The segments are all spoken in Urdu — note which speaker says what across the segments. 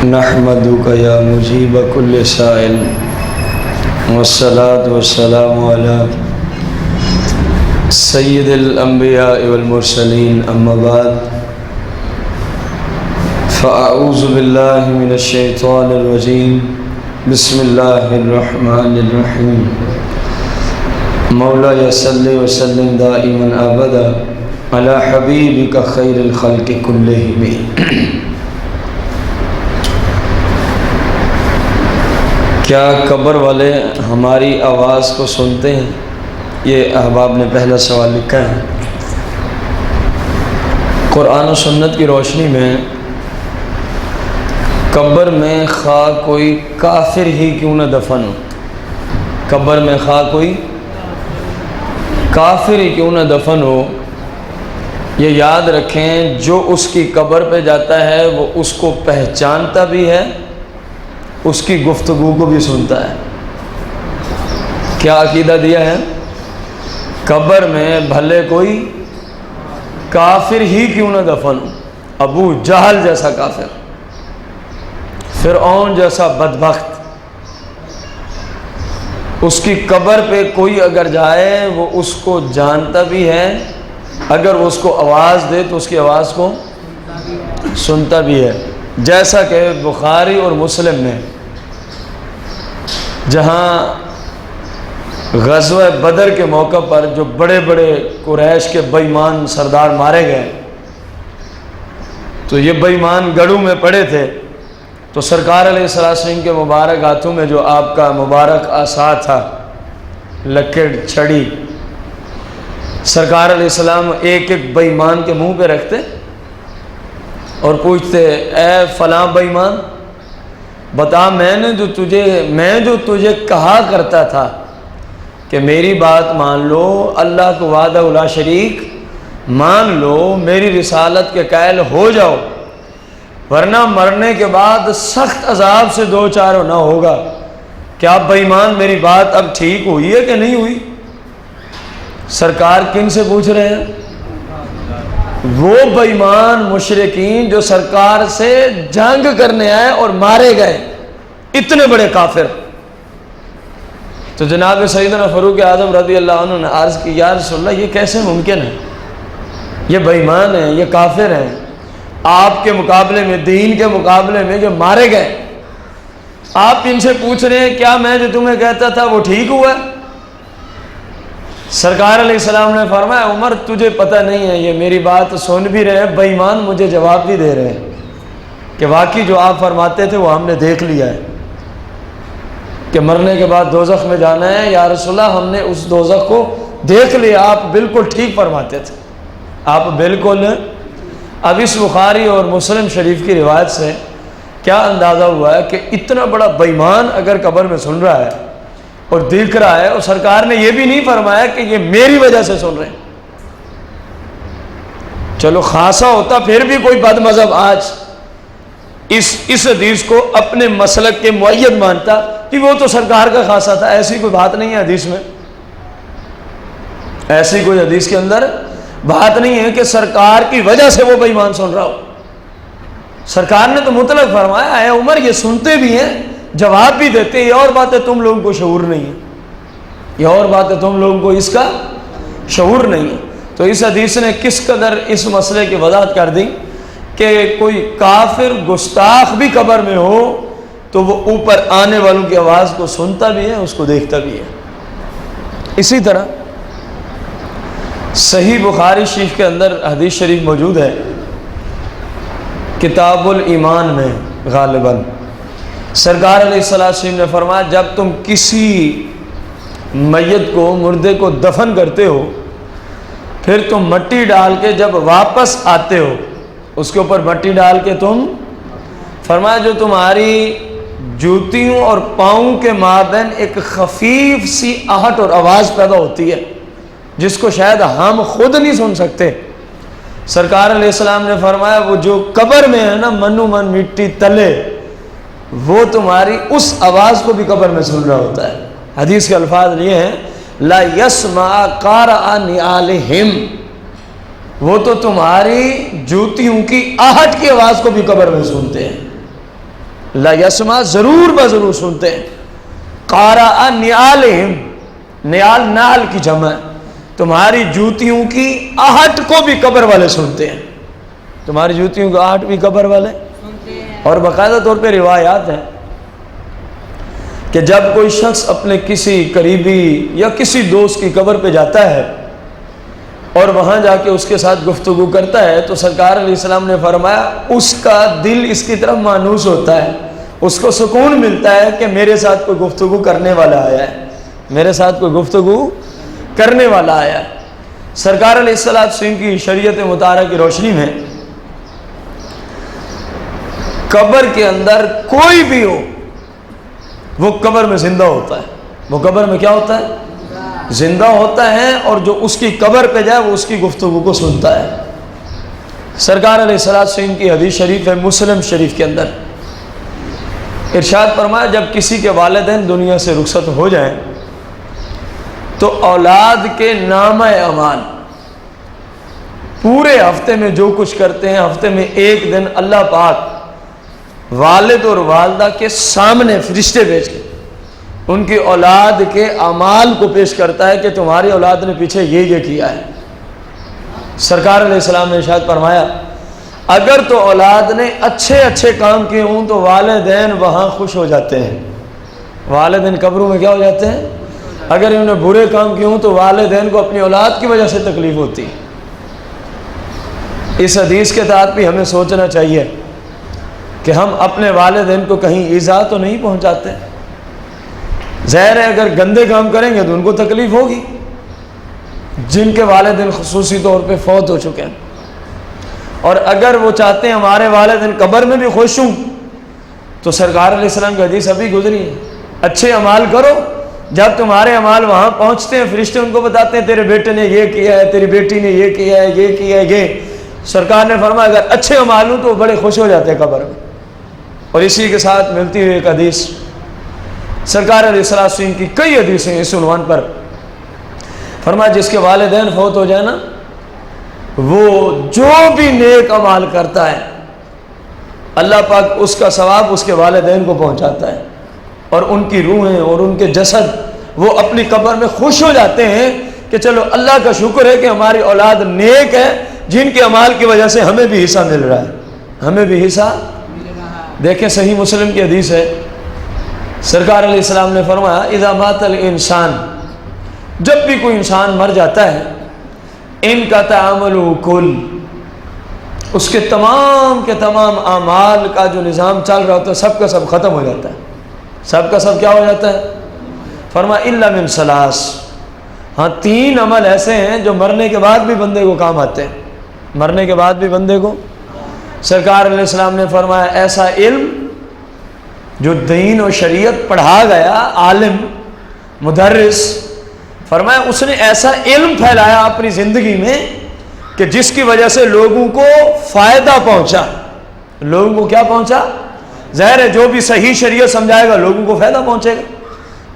Speaker 1: نحمدک یا مجیب کل سائل والصلاة والسلام علی سید الانبیاء والمرسلین اما بعد فاعوذ باللہ من الشیطان الرجیم بسم اللہ الرحمن الرحیم مولا صلی وسلم دائما ابدا علی حبیبک خیر الخلق کلہم۔ کیا قبر والے ہماری آواز کو سنتے ہیں؟ یہ احباب نے پہلا سوال لکھا ہے۔ قرآن و سنت کی روشنی میں قبر میں خواہ کوئی کافر ہی کیوں نہ دفن ہو، قبر میں خواہ کوئی کافر ہی کیوں نہ دفن ہو، یہ یاد رکھیں جو اس کی قبر پہ جاتا ہے وہ اس کو پہچانتا بھی ہے، اس کی گفتگو کو بھی سنتا ہے۔ کیا عقیدہ دیا ہے؟ قبر میں بھلے کوئی کافر ہی کیوں نہ دفن ہو، ابو جہل جیسا کافر، فرعون جیسا بدبخت، اس کی قبر پہ کوئی اگر جائے وہ اس کو جانتا بھی ہے، اگر وہ اس کو آواز دے تو اس کی آواز کو سنتا بھی ہے۔ جیسا کہ بخاری اور مسلم میں جہاں غزوہ بدر کے موقع پر جو بڑے بڑے قریش کے بے ایمان سردار مارے گئے، تو یہ بے ایمان گڑھوں میں پڑے تھے، تو سرکار علیہ السلام کے مبارک ہاتھوں میں جو آپ کا مبارک عصا تھا، لکڑ چھڑی، سرکار علیہ السلام ایک ایک بے ایمان کے منہ پہ رکھتے اور پوچھتے، اے فلاں بے ایمان بتا، میں جو تجھے کہا کرتا تھا کہ میری بات مان لو، اللہ کو وحدہ لا شریک مان لو، میری رسالت کے قائل ہو جاؤ، ورنہ مرنے کے بعد سخت عذاب سے دو چار نہ ہوگا۔ کیا بے ایمان میری بات اب ٹھیک ہوئی ہے کہ نہیں ہوئی؟ سرکار کن سے پوچھ رہے ہیں؟ وہ بے ایمان مشرکین جو سرکار سے جنگ کرنے آئے اور مارے گئے، اتنے بڑے کافر۔ تو جناب سیدنا فاروق اعظم رضی اللہ عنہ نے عرض کی، یا رسول اللہ یہ کیسے ممکن ہے؟ یہ بے ایمان ہیں، یہ کافر ہیں، آپ کے مقابلے میں، دین کے مقابلے میں جو مارے گئے، آپ ان سے پوچھ رہے ہیں کیا میں جو تمہیں کہتا تھا وہ ٹھیک ہوا ہے؟ سرکار علیہ السلام نے فرمایا، عمر تجھے پتہ نہیں ہے، یہ میری بات سن بھی رہے ہیں، بے ایمان مجھے جواب بھی دے رہے ہیں کہ واقعی جو آپ فرماتے تھے وہ ہم نے دیکھ لیا ہے کہ مرنے کے بعد دوزخ میں جانا ہے۔ یا رسول اللہ ہم نے اس دوزخ کو دیکھ لیا، آپ بالکل ٹھیک فرماتے تھے، آپ بالکل۔ اب اس بخاری اور مسلم شریف کی روایت سے کیا اندازہ ہوا ہے کہ اتنا بڑا بے ایمان اگر قبر میں سن رہا ہے اور دیکھ رہا ہے، اور سرکار نے یہ بھی نہیں فرمایا کہ یہ میری وجہ سے سن رہے ہیں۔ چلو خاصا ہوتا پھر بھی کوئی بد مذہب آج اس حدیث کو اپنے مسلک کے مؤید مانتا کہ وہ تو سرکار کا خاصا تھا۔ ایسی کوئی بات نہیں ہے حدیث میں، ایسی کوئی حدیث کے اندر بات نہیں ہے کہ سرکار کی وجہ سے وہ بے ایمان سن رہا ہو۔ سرکار نے تو مطلق فرمایا، اے عمر یہ سنتے بھی ہیں، جواب بھی دیتے ہیں، یہ اور بات ہے تم لوگوں کو شعور نہیں ہے، یہ اور بات ہے تم لوگوں کو اس کا شعور نہیں ہے۔ تو اس حدیث نے کس قدر اس مسئلے کی وضاحت کر دی کہ کوئی کافر گستاخ بھی قبر میں ہو تو وہ اوپر آنے والوں کی آواز کو سنتا بھی ہے، اس کو دیکھتا بھی ہے۔ اسی طرح صحیح بخاری شریف کے اندر حدیث شریف موجود ہے، کتاب الایمان میں غالباً سرکار علیہ السلام نے فرمایا، جب تم کسی میت کو، مردے کو دفن کرتے ہو، پھر تم مٹی ڈال کے جب واپس آتے ہو، اس کے اوپر مٹی ڈال کے تم، فرمایا جو تمہاری جوتیوں اور پاؤں کے مابین ایک خفیف سی آہٹ اور آواز پیدا ہوتی ہے جس کو شاید ہم خود نہیں سن سکتے، سرکار علیہ السلام نے فرمایا وہ جو قبر میں ہے نا، منو من مٹی تلے، وہ تمہاری اس آواز کو بھی قبر میں سن رہا ہوتا ہے۔ حدیث کے الفاظ یہ ہیں، لا یسمع قارع نعالہم، وہ تو تمہاری جوتیوں کی آہٹ کی آواز کو بھی قبر میں سنتے ہیں۔ لا یسمع ضرور بضرور سنتے ہیں، قارع نعالہم، نعال نعل کی جمع ہے، تمہاری جوتیوں کی آہٹ کو بھی قبر والے سنتے ہیں، تمہاری جوتیوں کی آہٹ بھی قبر والے سنتے ہیں۔ اور باقاعدہ طور پہ روایات ہیں کہ جب کوئی شخص اپنے کسی قریبی یا کسی دوست کی قبر پہ جاتا ہے اور وہاں جا کے اس کے ساتھ گفتگو کرتا ہے تو سرکار علیہ السلام نے فرمایا اس کا دل اس کی طرف مانوس ہوتا ہے، اس کو سکون ملتا ہے کہ میرے ساتھ کوئی گفتگو کرنے والا آیا ہے، میرے ساتھ کوئی گفتگو کرنے والا آیا ہے۔ سرکار علیہ السلام کی شریعت مطہرہ کی روشنی میں قبر کے اندر کوئی بھی ہو وہ قبر میں زندہ ہوتا ہے، وہ قبر میں کیا ہوتا ہے؟ زندہ ہوتا ہے، اور جو اس کی قبر پہ جائے وہ اس کی گفتگو کو سنتا ہے۔ سرکار علیہ السلام کی حدیث شریف ہے مسلم شریف کے اندر، ارشاد فرمایا جب کسی کے والدین دنیا سے رخصت ہو جائیں تو اولاد کے نامہ اعمال پورے ہفتے میں جو کچھ کرتے ہیں، ہفتے میں ایک دن اللہ پاک والد اور والدہ کے سامنے فرشتے بھیج کے ان کی اولاد کے اعمال کو پیش کرتا ہے کہ تمہاری اولاد نے پیچھے یہ کیا ہے۔ سرکار علیہ السلام نے ارشاد فرمایا اگر تو اولاد نے اچھے کام کیے ہوں تو والدین وہاں خوش ہو جاتے ہیں، والدین قبروں میں کیا ہو جاتے ہیں؟ اگر انہوں نے برے کام کیے ہوں تو والدین کو اپنی اولاد کی وجہ سے تکلیف ہوتی۔ اس حدیث کے تحت بھی ہمیں سوچنا چاہیے کہ ہم اپنے والدین کو کہیں ایذا تو نہیں پہنچاتے۔ ظاہر ہے اگر گندے کام کریں گے تو ان کو تکلیف ہوگی، جن کے والدین خصوصی طور پہ فوت ہو چکے ہیں، اور اگر وہ چاہتے ہیں ہمارے والدین قبر میں بھی خوش ہوں تو سرکار علیہ السلام کی حدیث ابھی گزری ہے اچھے اعمال کرو، جب تمہارے اعمال وہاں پہنچتے ہیں فرشتے ان کو بتاتے ہیں تیرے بیٹے نے یہ کیا ہے، تیری بیٹی نے یہ کیا ہے، یہ کیا ہے، یہ سرکار نے فرمایا اگر اچھے اعمال ہوں تو بڑے خوش ہو جاتے ہیں قبر میں۔ اور اسی کے ساتھ ملتی ہوئی ایک حدیث سرکار علیہ السلام کی کئی حدیثیں اس عنوان پر، فرمایا جس کے والدین فوت ہو جائے نا وہ جو بھی نیک اعمال کرتا ہے اللہ پاک اس کا ثواب اس کے والدین کو پہنچاتا ہے، اور ان کی روحیں اور ان کے جسد وہ اپنی قبر میں خوش ہو جاتے ہیں کہ چلو اللہ کا شکر ہے کہ ہماری اولاد نیک ہے جن کے اعمال کی وجہ سے ہمیں بھی حصہ مل رہا ہے، ہمیں بھی حصہ۔ دیکھیں صحیح مسلم کی حدیث ہے، سرکار علیہ السلام نے فرمایا اذا مات الانسان، جب بھی کوئی انسان مر جاتا ہے انقطع عملہ کل، اس کے تمام اعمال کا جو نظام چل رہا ہوتا ہے سب کا سب ختم ہو جاتا ہے، سب کا سب کیا ہو جاتا ہے؟ فرمایا الا من ثلاث، ہاں 3 عمل ایسے ہیں جو مرنے کے بعد بھی بندے کو کام آتے ہیں، مرنے کے بعد بھی بندے کو۔ سرکار علیہ السلام نے فرمایا ایسا علم جو دین و شریعت پڑھا گیا، عالم مدرس، فرمایا اس نے ایسا علم پھیلایا اپنی زندگی میں کہ جس کی وجہ سے لوگوں کو فائدہ پہنچا۔ لوگوں کو کیا پہنچا؟ ظاہر ہے جو بھی صحیح شریعت سمجھائے گا لوگوں کو فائدہ پہنچے گا۔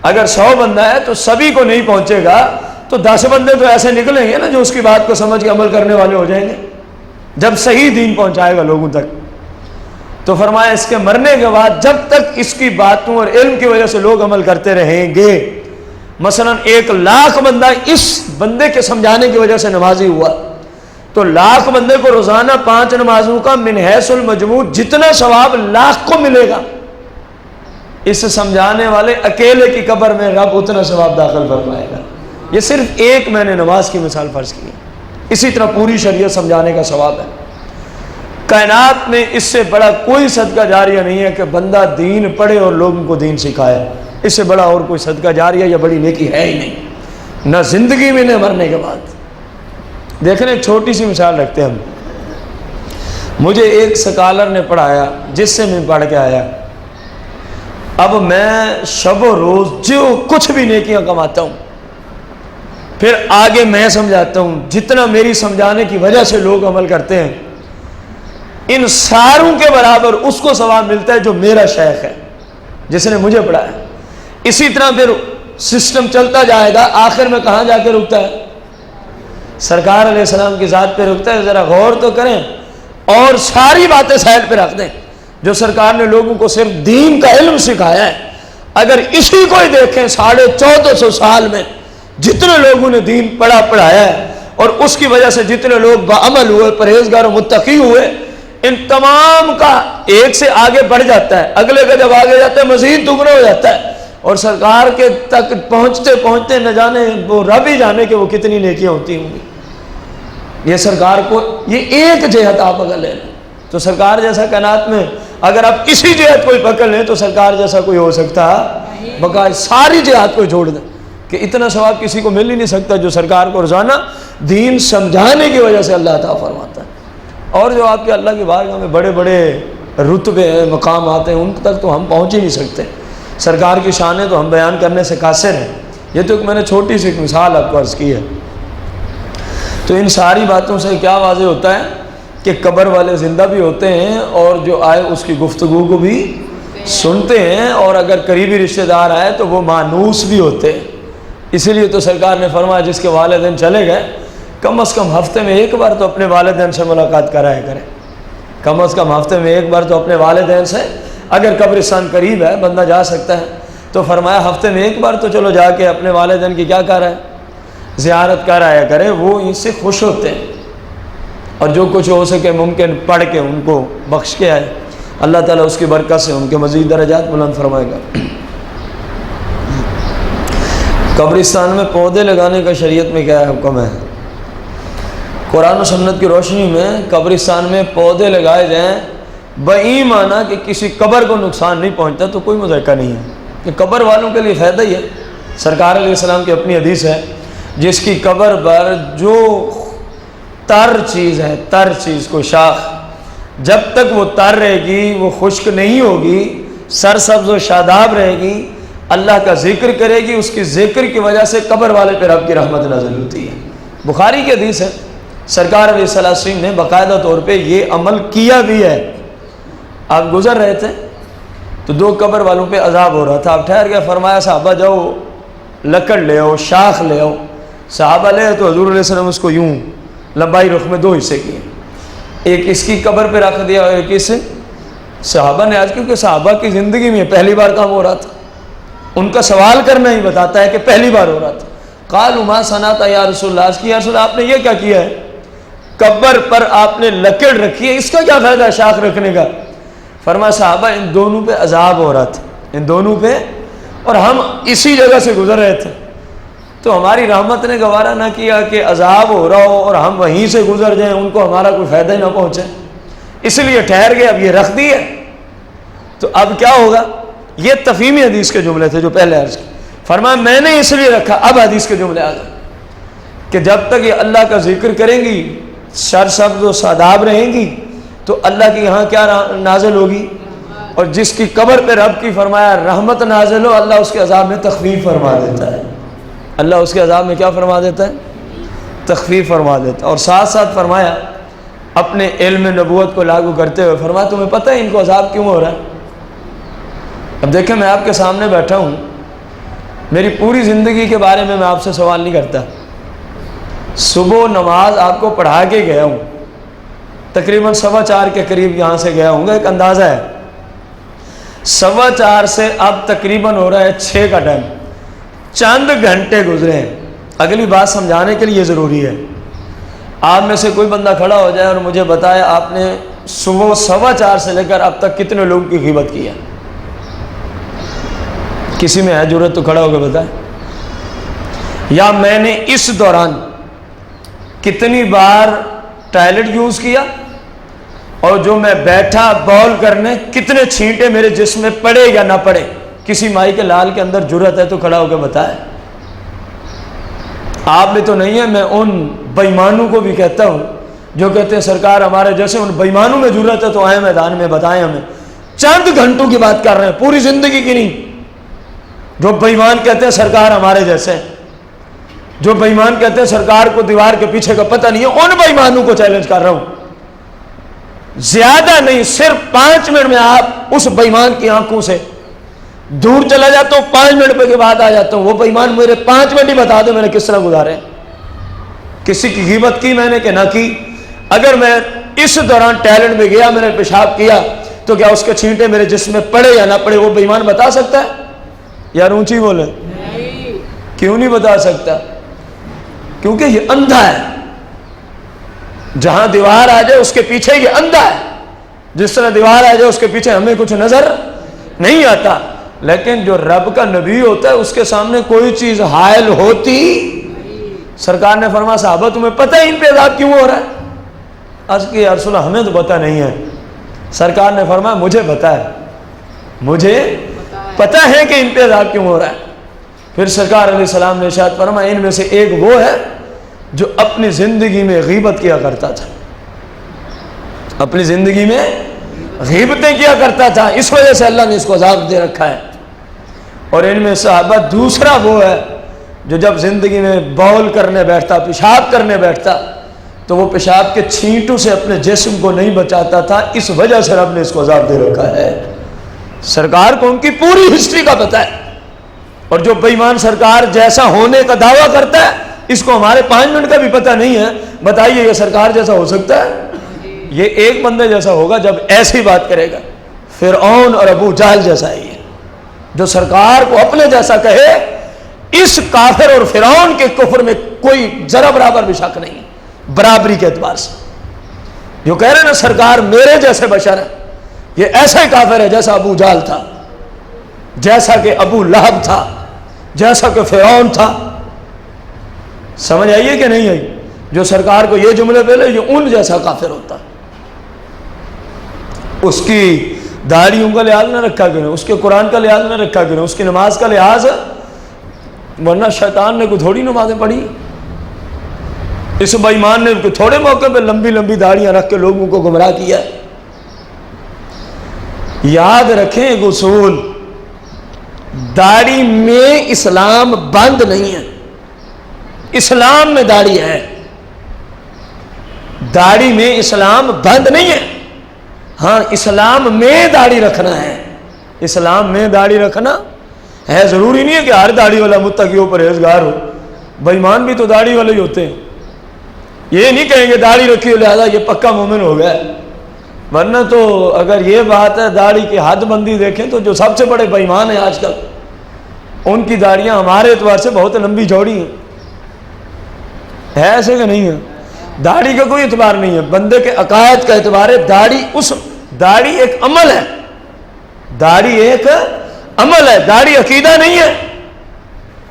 Speaker 1: اگر 100 بندہ ہے تو سبھی کو نہیں پہنچے گا تو 10 بندے تو ایسے نکلیں گے نا جو اس کی بات کو سمجھ کے عمل کرنے والے ہو جائیں گے جب صحیح دین پہنچائے گا لوگوں تک۔ تو فرمایا اس کے مرنے کے بعد جب تک اس کی باتوں اور علم کی وجہ سے لوگ عمل کرتے رہیں گے، مثلا 1,00,000 بندہ اس بندے کے سمجھانے کی وجہ سے نمازی ہوا تو 1,00,000 بندے کو روزانہ 5 نمازوں کا من حیث المجموع جتنا ثواب 1,00,000 کو ملے گا، اس سمجھانے والے اکیلے کی قبر میں رب اتنا ثواب داخل فرمائے گا۔ یہ صرف ایک میں نے نماز کی مثال فرض کی ہے، اسی طرح پوری شریعت سمجھانے کا ثواب ہے۔ کائنات میں اس سے بڑا کوئی صدقہ جاریہ نہیں ہے کہ بندہ دین پڑھے اور لوگوں کو دین سکھائے، اس سے بڑا اور کوئی صدقہ جاریہ یا بڑی نیکی ہے ہی نہیں، نہ زندگی میں نہ مرنے کے بعد۔ دیکھیں ایک چھوٹی سی مثال رکھتے ہیں ہم، مجھے ایک سکالر نے پڑھایا جس سے میں پڑھ کے آیا، اب میں شب و روز جو کچھ بھی نیکیاں کماتا ہوں پھر آگے میں سمجھاتا ہوں، جتنا میری سمجھانے کی وجہ سے لوگ عمل کرتے ہیں ان ساروں کے برابر اس کو ثواب ملتا ہے جو میرا شیخ ہے جس نے مجھے پڑھایا۔ اسی طرح پھر سسٹم چلتا جائے گا، آخر میں کہاں جا کے رکتا ہے؟ سرکار علیہ السلام کی ذات پہ رکتا ہے۔ ذرا غور تو کریں اور ساری باتیں سائڈ پہ رکھ دیں، جو سرکار نے لوگوں کو صرف دین کا علم سکھایا ہے، اگر اسی کو ہی دیکھیں 1450 سال میں جتنے لوگوں نے دین پڑھایا ہے اور اس کی وجہ سے جتنے لوگ بعمل ہوئے، پرہیزگار و متقی ہوئے، ان تمام کا ایک سے آگے بڑھ جاتا ہے، اگلے کا جب آگے جاتا ہے مزید دگنا ہو جاتا ہے، اور سرکار کے تک پہنچتے پہنچتے نہ جانے وہ رب ہی جانے کہ وہ کتنی نیکیاں ہوتی ہوں گی۔ یہ سرکار کو یہ ایک جہت آپ اگر لے لیں تو سرکار جیسا کائنات میں اگر آپ اسی جہت کو پکڑ لیں تو سرکار جیسا کوئی ہو سکتا، بقائے ساری جہات کو جوڑ دیں کہ اتنا ثواب کسی کو مل ہی نہیں سکتا جو سرکار کو روزانہ دین سمجھانے کی وجہ سے اللہ عطا فرماتا ہے۔ اور جو آپ کے اللہ کی بارگاہ میں بڑے بڑے رتبے ہیں، مقام آتے ہیں، ان تک تو ہم پہنچ ہی نہیں سکتے۔ سرکار کی شانیں تو ہم بیان کرنے سے قاصر ہیں۔ یہ تو میں نے چھوٹی سی ایک مثال آپ کو عرض کی ہے۔ تو ان ساری باتوں سے کیا واضح ہوتا ہے کہ قبر والے زندہ بھی ہوتے ہیں اور جو آئے اس کی گفتگو کو بھی سنتے ہیں، اور اگر قریبی رشتہ دار آئے تو وہ مانوس بھی ہوتے ہیں۔ اسی لیے تو سرکار نے فرمایا جس کے والدین چلے گئے کم از کم ہفتے میں ایک بار تو اپنے والدین سے ملاقات کرایا کریں، کم از کم ہفتے میں ایک بار تو اپنے والدین سے، اگر قبرستان قریب ہے بندہ جا سکتا ہے تو فرمایا ہفتے میں ایک بار تو چلو جا کے اپنے والدین کی کیا کر رہا ہے، زیارت کر آیا کرے، وہ ان سے خوش ہوتے ہیں، اور جو کچھ ہو سکے ممکن پڑھ کے ان کو بخش کے آئے، اللہ تعالیٰ اس کی برکت سے ان کے مزید درجات بلند فرمائے گا۔ قبرستان میں پودے لگانے کا شریعت میں کیا حکم ہے؟ قرآن و سنت کی روشنی میں قبرستان میں پودے لگائے جائیں بئی معنی کہ کسی قبر کو نقصان نہیں پہنچتا تو کوئی مذائقہ نہیں ہے، کہ قبر والوں کے لیے فائدہ ہی ہے۔ سرکار علیہ السلام کی اپنی حدیث ہے جس کی قبر پر جو تر چیز ہے، تر چیز کو شاخ، جب تک وہ تر رہے گی، وہ خشک نہیں ہوگی، سرسبز و شاداب رہے گی، اللہ کا ذکر کرے گی، اس کی ذکر کی وجہ سے قبر والے پہ رب کی رحمت نازل ہوتی ہے۔ بخاری کی حدیث ہے، سرکار علیہ السلام نے باقاعدہ طور پہ یہ عمل کیا بھی ہے۔ آپ گزر رہے تھے تو دو قبر والوں پہ عذاب ہو رہا تھا، آپ ٹھہر گئے، فرمایا صحابہ جاؤ لکڑ لے آؤ، شاخ لے آؤ۔ صحابہ لے تو حضور علیہ السلام اس کو یوں لمبائی رخ میں دو حصے کیے، ایک اس کی قبر پہ رکھ دیا اور ایک اس صحابہ نے، آج کیونکہ صحابہ کی زندگی میں پہلی بار کام ہو رہا تھا، ان کا سوال کرنا ہی بتاتا ہے کہ پہلی بار ہو رہا تھا۔ قالوا ما صنعت یا رسول اللہ، اس کی یا رسول اللہ آپ نے یہ کیا کیا ہے؟ قبر پر آپ نے لکڑ رکھی ہے، اس کا کیا فائدہ ہے شاخ رکھنے کا؟ فرمایا صحابہ ان دونوں پہ عذاب ہو رہا تھا، ان دونوں پہ، اور ہم اسی جگہ سے گزر رہے تھے، تو ہماری رحمت نے گوارا نہ کیا کہ عذاب ہو رہا ہو اور ہم وہیں سے گزر جائیں، ان کو ہمارا کوئی فائدہ ہی نہ پہنچے، اس لیے ٹھہر گئے، اب یہ رکھ دیے۔ تو اب کیا ہوگا؟ یہ تفہیمی حدیث کے جملے تھے جو پہلے عرض کی، فرمایا میں نے اس لیے رکھا، اب حدیث کے جملے آ گئے کہ جب تک یہ اللہ کا ذکر کریں گی، سرسبز و شاداب رہیں گی، تو اللہ کی یہاں کیا نازل ہوگی، اور جس کی قبر پہ رب کی فرمایا رحمت نازل ہو، اللہ اس کے عذاب میں تخفیف فرما دیتا ہے، اللہ اس کے عذاب میں کیا فرما دیتا ہے؟ تخفیف فرما دیتا ہے۔ اور ساتھ ساتھ فرمایا اپنے علم نبوت کو لاگو کرتے ہوئے فرمایا تمہیں پتہ ہے ان کو عذاب کیوں ہو رہا ہے؟ اب دیکھیں میں آپ کے سامنے بیٹھا ہوں، میری پوری زندگی کے بارے میں آپ سے سوال نہیں کرتا، صبح نماز آپ کو پڑھا کے گیا ہوں، تقریباً 4:15 کے قریب یہاں سے گیا ہوں گا، ایک اندازہ ہے، 4:15 سے اب تقریباً ہو رہا ہے 6 کا ٹائم، چند گھنٹے گزرے ہیں۔ اگلی بات سمجھانے کے لیے ضروری ہے، آپ میں سے کوئی بندہ کھڑا ہو جائے اور مجھے بتائے آپ نے صبح 4:15 سے لے کر اب تک کتنے لوگوں کی غیبت کی ہے؟ کسی میں ہے جرأت تو کھڑا ہو کے بتائے؟ یا میں نے اس دوران کتنی بار ٹوائلٹ یوز کیا، اور جو میں بیٹھا بول کرنے کتنے چھینٹے میرے جسم میں پڑے یا نہ پڑے؟ کسی مائی کے لال کے اندر جرأت ہے تو کھڑا ہو کے بتائے۔ آپ میں تو نہیں ہے، میں ان بےایمانوں کو بھی کہتا ہوں جو کہتے ہیں سرکار ہمارے جیسے، ان بےایمانوں میں جرأت ہے تو آئے میدان میں بتائیں ہمیں۔ چند گھنٹوں کی بات کر رہے ہیں، پوری زندگی کی نہیں۔ جو بےایمان کہتے ہیں سرکار ہمارے جیسے، جو بےایمان کہتے ہیں سرکار کو دیوار کے پیچھے کا پتہ نہیں ہے، ان بےایمانوں کو چیلنج کر رہا ہوں، زیادہ نہیں، صرف 5 منٹ میں آپ اس بےایمان کی آنکھوں سے دور چلا جاتا ہوں، 5 منٹ کے بعد آ جاتا ہوں، وہ بےایمان میرے 5 منٹ ہی بتا دو میں نے کس طرح گزارے، کسی کی غیبت کی میں نے کہ نہ کی۔ اگر میں اس دوران ٹیلنٹ میں گیا، میں نے پیشاب کیا، تو کیا اس کے چھینٹے میرے جسم میں پڑے یا نہ پڑے وہ بے ایمان بتا سکتا ہے؟ یار اونچی بولے، کیوں نہیں بتا سکتا؟ کیونکہ یہ اندھا ہے، جہاں دیوار آ جائے اس کے پیچھے یہ اندھا ہے، جس طرح دیوار آ جائے اس کے پیچھے ہمیں کچھ نظر نہیں آتا، لیکن جو رب کا نبی ہوتا ہے اس کے سامنے کوئی چیز حائل ہوتی۔ سرکار نے فرمایا صحابہ تمہیں پتہ ہے ان پہ عذاب کیوں ہو رہا ہے؟ عرض کی یا رسول اللہ ہمیں تو پتہ نہیں ہے۔ سرکار نے فرمایا مجھے پتہ ہے، مجھے پتہ ہے کہ ان پہ عذاب کیوں ہو رہا ہے۔ پھر سرکار علیہ السلام نے ارشاد فرمایا ان میں سے ایک وہ ہے جو اپنی زندگی میں غیبت کیا کرتا تھا، اپنی زندگی میں غیبتیں کیا کرتا تھا، اس وجہ سے اللہ نے اس کو عذاب دے رکھا ہے۔ اور ان میں صحابہ دوسرا وہ ہے جو جب زندگی میں بول کرنے بیٹھتا، پیشاب کرنے بیٹھتا تو وہ پیشاب کے چھینٹوں سے اپنے جسم کو نہیں بچاتا تھا، اس وجہ سے رب نے اس کو عذاب دے رکھا ہے۔ سرکار کو ان کی پوری ہسٹری کا پتہ ہے، اور جو بے ایمان سرکار جیسا ہونے کا دعویٰ کرتا ہے اس کو ہمارے 5 منٹ کا بھی پتہ نہیں ہے، بتائیے یہ سرکار جیسا ہو سکتا ہے؟ یہ ایک بندے جیسا ہوگا جب ایسی بات کرے گا، فرعون اور ابو جہل جیسا ہے یہ، جو سرکار کو اپنے جیسا کہے۔ اس کافر اور فرعون کے کفر میں کوئی ذرا برابر بھی شک نہیں، برابری کے اعتبار سے۔ جو کہہ رہے ہیں نا سرکار میرے جیسے بشر ہے، یہ ایسا ہی کافر ہے جیسا ابو جہل تھا، جیسا کہ ابو لہب تھا، جیسا کہ فرعون تھا۔ سمجھ آئیے کہ نہیں آئی؟ جو سرکار کو یہ جملے پہلے یہ ان جیسا کافر ہوتا، اس کی داڑھیوں کا لحاظ نہ رکھا کریں، اس کے قرآن کا لحاظ نہ رکھا کریں، اس کی نماز کا لحاظ، ورنہ شیطان نے کوئی تھوڑی نمازیں پڑھی۔ اس بے ایمان نے تھوڑے موقع پہ لمبی لمبی داڑیاں رکھ کے لوگوں کو گمراہ کیا ہے۔ یاد رکھیں ایک اصول، داڑھی میں اسلام بند نہیں ہے، اسلام میں داڑھی ہے، داڑھی میں اسلام بند نہیں ہے۔ ہاں اسلام میں داڑھی رکھنا ہے، اسلام میں داڑھی رکھنا ہے، ضروری نہیں ہے کہ ہر داڑھی والا متقی ہو، پرہیزگار ہو، بے ایمان بھی تو داڑھی والے ہی ہوتے ہیں۔ یہ نہیں کہیں گے داڑھی رکھی ہو لہذا یہ پکا مومن ہو گیا، ورنہ تو اگر یہ بات ہے داڑھی کی حد بندی دیکھیں تو جو سب سے بڑے بے ایمان ہیں آج کل ان کی داڑیاں ہمارے اعتبار سے بہت لمبی چوڑی ہیں، ہے ایسے کہ نہیں ہے؟ داڑھی کا کوئی اعتبار نہیں ہے، بندے کے عقائد کا اعتبار ہے۔ داڑھی ایک عمل ہے، داڑھی ایک عمل ہے، داڑھی عقیدہ نہیں ہے۔